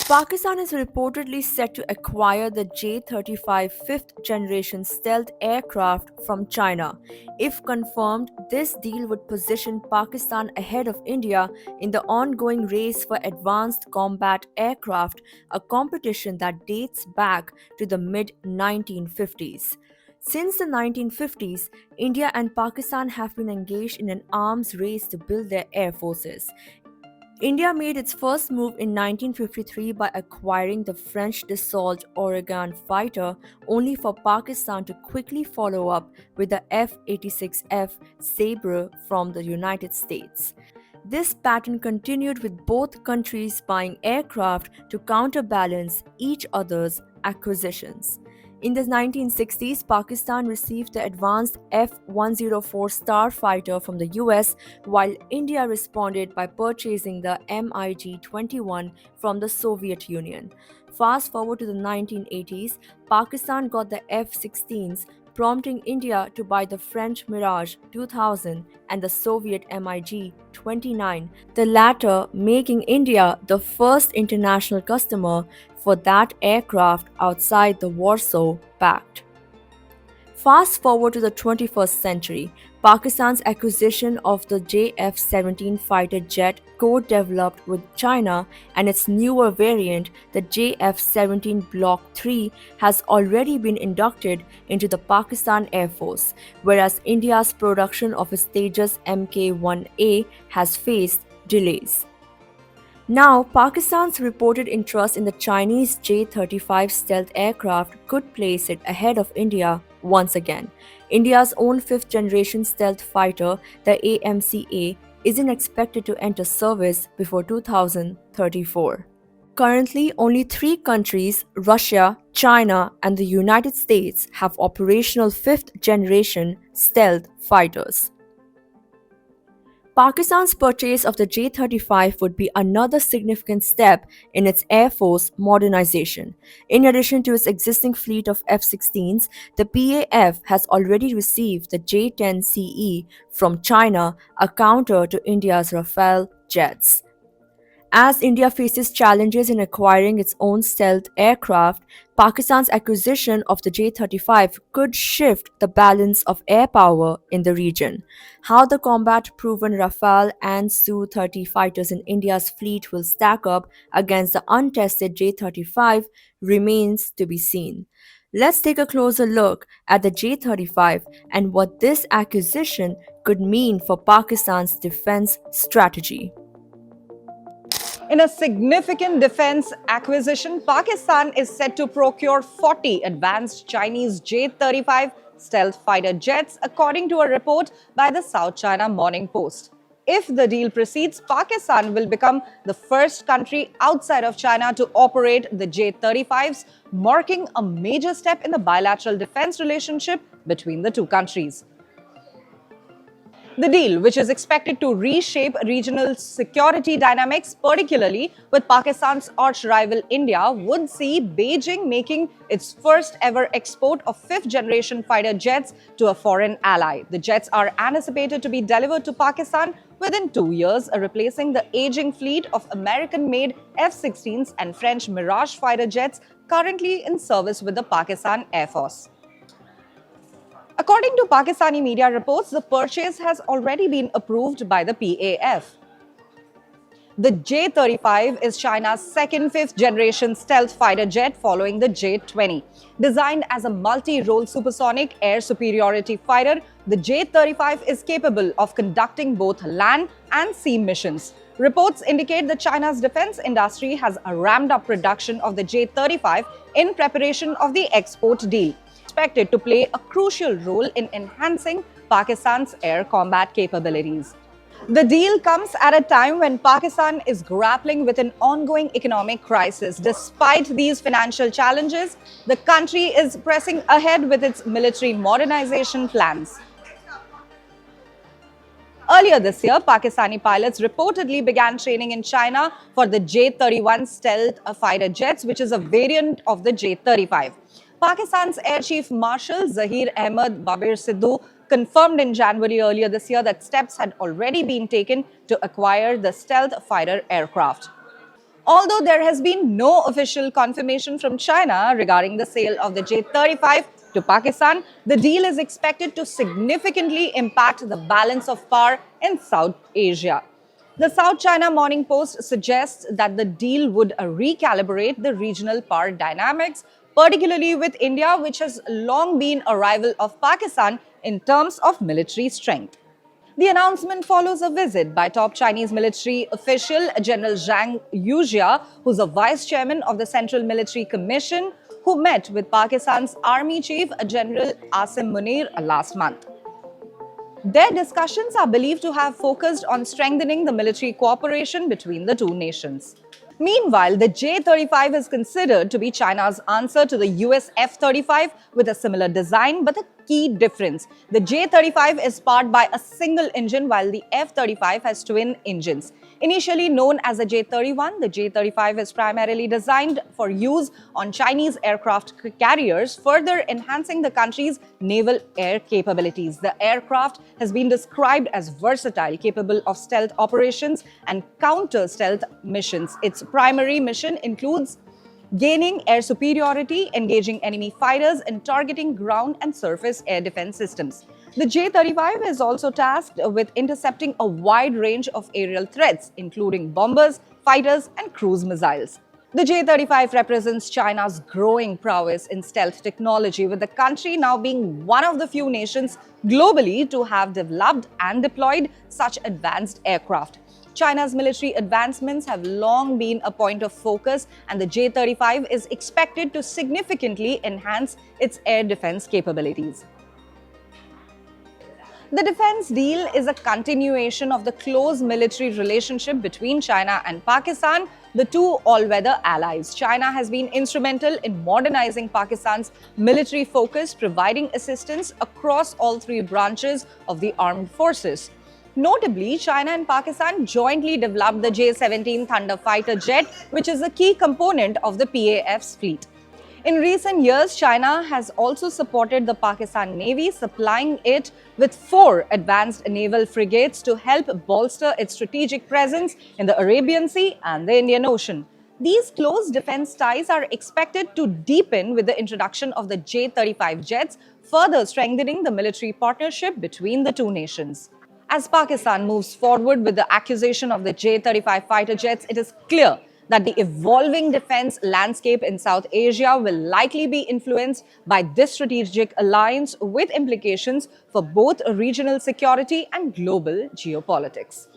Pakistan is reportedly set to acquire the J-35 fifth generation stealth aircraft from China. If confirmed, this deal would position Pakistan ahead of India in the ongoing race for advanced combat aircraft, a competition that dates back to the mid 1950s. Since the 1950s, India and Pakistan have been engaged in an arms race to build their air forces. India made its first move in 1953 by acquiring the French Dassault Ouragan fighter, only for Pakistan to quickly follow up with the F-86F Sabre from the United States. This pattern continued with both countries buying aircraft to counterbalance each other's acquisitions. In the 1960s, Pakistan received the advanced F-104 Starfighter from the US, while India responded by purchasing the MiG-21 from the Soviet Union. Fast forward to the 1980s, Pakistan got the F-16s, prompting India to buy the French Mirage 2000 and the Soviet MiG-29, the latter making India the first international customer for that aircraft outside the Warsaw Pact. Fast forward to the 21st century, Pakistan's acquisition of the JF-17 fighter jet co-developed with China and its newer variant, the JF-17 Block 3, has already been inducted into the Pakistan Air Force, whereas India's production of its Tejas Mk-1A has faced delays. Now, Pakistan's reported interest in the Chinese J-35 stealth aircraft could place it ahead of India once again. India's own fifth-generation stealth fighter, the AMCA, isn't expected to enter service before 2034. Currently, only three countries, Russia, China, and the United States, have operational fifth-generation stealth fighters. Pakistan's purchase of the J-35 would be another significant step in its Air Force modernization. In addition to its existing fleet of F-16s, the PAF has already received the J-10CE from China, a counter to India's Rafale jets. As India faces challenges in acquiring its own stealth aircraft, Pakistan's acquisition of the J-35 could shift the balance of air power in the region. How the combat-proven Rafale and Su-30 fighters in India's fleet will stack up against the untested J-35 remains to be seen. Let's take a closer look at the J-35 and what this acquisition could mean for Pakistan's defense strategy. In a significant defense acquisition, Pakistan is set to procure 40 advanced Chinese J-35 stealth fighter jets, according to a report by the South China Morning Post. If the deal proceeds, Pakistan will become the first country outside of China to operate the J-35s, marking a major step in the bilateral defense relationship between the two countries. The deal, which is expected to reshape regional security dynamics, particularly with Pakistan's arch-rival India, would see Beijing making its first ever export of fifth-generation fighter jets to a foreign ally. The jets are anticipated to be delivered to Pakistan within 2 years, replacing the aging fleet of American-made F-16s and French Mirage fighter jets currently in service with the Pakistan Air Force. According to Pakistani media reports, the purchase has already been approved by the PAF. The J-35 is China's second fifth-generation stealth fighter jet following the J-20. Designed as a multi-role supersonic air superiority fighter, the J-35 is capable of conducting both land and sea missions. Reports indicate that China's defense industry has ramped up production of the J-35 in preparation of the export deal, expected to play a crucial role in enhancing Pakistan's air combat capabilities. The deal comes at a time when Pakistan is grappling with an ongoing economic crisis. Despite these financial challenges, the country is pressing ahead with its military modernization plans. Earlier this year, Pakistani pilots reportedly began training in China for the J-31 stealth fighter jets, which is a variant of the J-35. Pakistan's Air Chief Marshal Zahir Ahmad Babir Sidhu confirmed in January earlier this year that steps had already been taken to acquire the stealth fighter aircraft. Although there has been no official confirmation from China regarding the sale of the J-35 to Pakistan, the deal is expected to significantly impact the balance of power in South Asia. The South China Morning Post suggests that the deal would recalibrate the regional power dynamics, particularly with India, which has long been a rival of Pakistan in terms of military strength. The announcement follows a visit by top Chinese military official General Zhang Yujia, who's a vice chairman of the Central Military Commission, who met with Pakistan's Army Chief General Asim Munir last month. Their discussions are believed to have focused on strengthening the military cooperation between the two nations. Meanwhile, the J-35 is considered to be China's answer to the US F-35 with a similar design, but a key difference. The J-35 is powered by a single engine while the F-35 has twin engines. Initially known as the J-31, the J-35 is primarily designed for use on Chinese aircraft carriers, further enhancing the country's naval air capabilities. The aircraft has been described as versatile, capable of stealth operations and counter-stealth missions. Its primary mission includes gaining air superiority, engaging enemy fighters, and targeting ground and surface air defense systems. The J-35 is also tasked with intercepting a wide range of aerial threats, including bombers, fighters, and cruise missiles. The J-35 represents China's growing prowess in stealth technology, with the country now being one of the few nations globally to have developed and deployed such advanced aircraft. China's military advancements have long been a point of focus, and the J-35 is expected to significantly enhance its air defense capabilities. The defense deal is a continuation of the close military relationship between China and Pakistan, the two all-weather allies. China has been instrumental in modernizing Pakistan's military focus, providing assistance across all three branches of the armed forces. Notably, China and Pakistan jointly developed the J-17 Thunder fighter jet, which is a key component of the PAF's fleet. In recent years, China has also supported the Pakistan Navy, supplying it with 4 advanced naval frigates to help bolster its strategic presence in the Arabian Sea and the Indian Ocean. These close defense ties are expected to deepen with the introduction of the J-35 jets, further strengthening the military partnership between the two nations. As Pakistan moves forward with the acquisition of the J-35 fighter jets, it is clear that the evolving defense landscape in South Asia will likely be influenced by this strategic alliance, with implications for both regional security and global geopolitics.